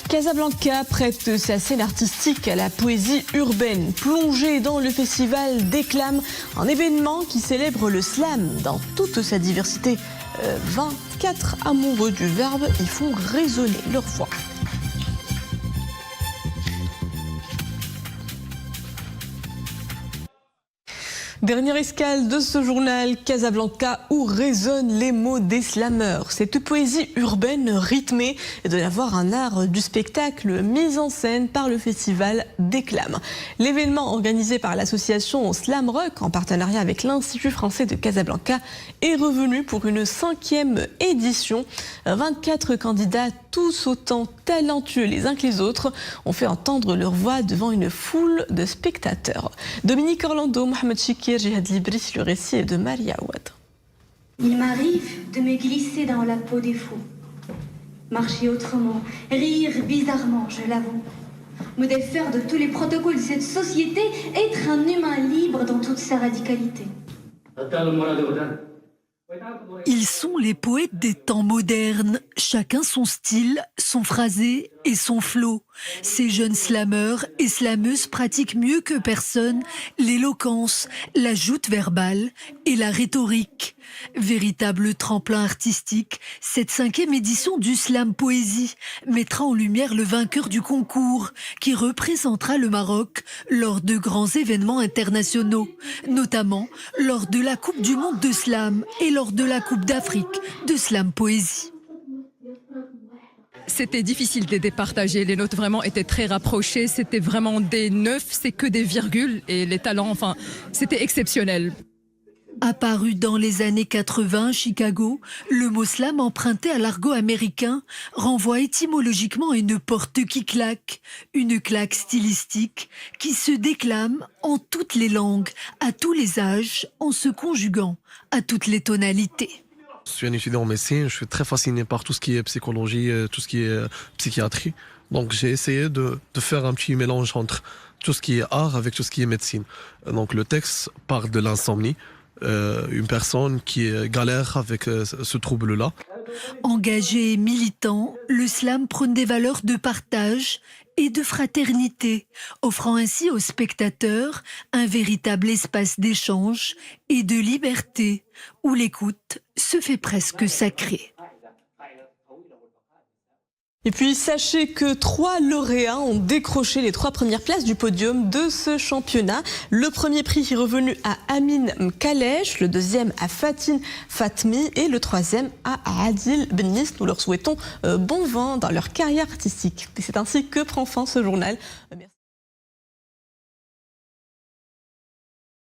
Casablanca prête sa scène artistique à la poésie urbaine. Plongée dans le festival Déclame, un événement qui célèbre le slam dans toute sa diversité. 24 amoureux du verbe y font résonner leur voix. Dernière escale de ce journal, Casablanca, où résonnent les mots des slameurs. Cette poésie urbaine rythmée doit avoir un art du spectacle mis en scène par le festival Déclame. L'événement organisé par l'association Slam Rock en partenariat avec l'Institut français de Casablanca est revenu pour une 5e édition. 24 candidats, tous autant talentueux les uns que les autres, ont fait entendre leur voix devant une foule de spectateurs. Dominique Orlando, Mohamed Chikir, Jihad Libris, le récit est de Maria Ouad. Il m'arrive de me glisser dans la peau des fous, marcher autrement, rire bizarrement, je l'avoue, me défaire de tous les protocoles de cette société, être un humain libre dans toute sa radicalité. Ils sont les poètes des temps modernes, chacun son style, son phrasé et son flow. Ces jeunes slameurs et slameuses pratiquent mieux que personne l'éloquence, la joute verbale et la rhétorique. Véritable tremplin artistique, cette 5e édition du Slam Poésie mettra en lumière le vainqueur du concours qui représentera le Maroc lors de grands événements internationaux, notamment lors de la Coupe du Monde de Slam et lors de la Coupe d'Afrique de Slam Poésie. C'était difficile de départager, les notes vraiment étaient très rapprochées, c'était vraiment des 9, c'est que des virgules et les talents, enfin, c'était exceptionnel. Apparu dans les années 80 à Chicago, le mot slam emprunté à l'argot américain renvoie étymologiquement à une porte qui claque, une claque stylistique qui se déclame en toutes les langues, à tous les âges, en se conjuguant à toutes les tonalités. Je suis un étudiant en médecine, je suis très fasciné par tout ce qui est psychologie, tout ce qui est psychiatrie. Donc j'ai essayé de faire un petit mélange entre tout ce qui est art avec tout ce qui est médecine. Donc le texte parle de l'insomnie, une personne qui galère avec ce trouble-là. Engagé et militant, le slam prône des valeurs de partage et de fraternité, offrant ainsi aux spectateurs un véritable espace d'échange et de liberté, où l'écoute se fait presque sacrée. Et puis sachez que 3 lauréats ont décroché les 3 premières places du podium de ce championnat. Le premier prix est revenu à Amine Mkalesh, le deuxième à Fatine Fatmi et le troisième à Adil Bennis. Nous leur souhaitons bon vent dans leur carrière artistique. Et c'est ainsi que prend fin ce journal. Merci.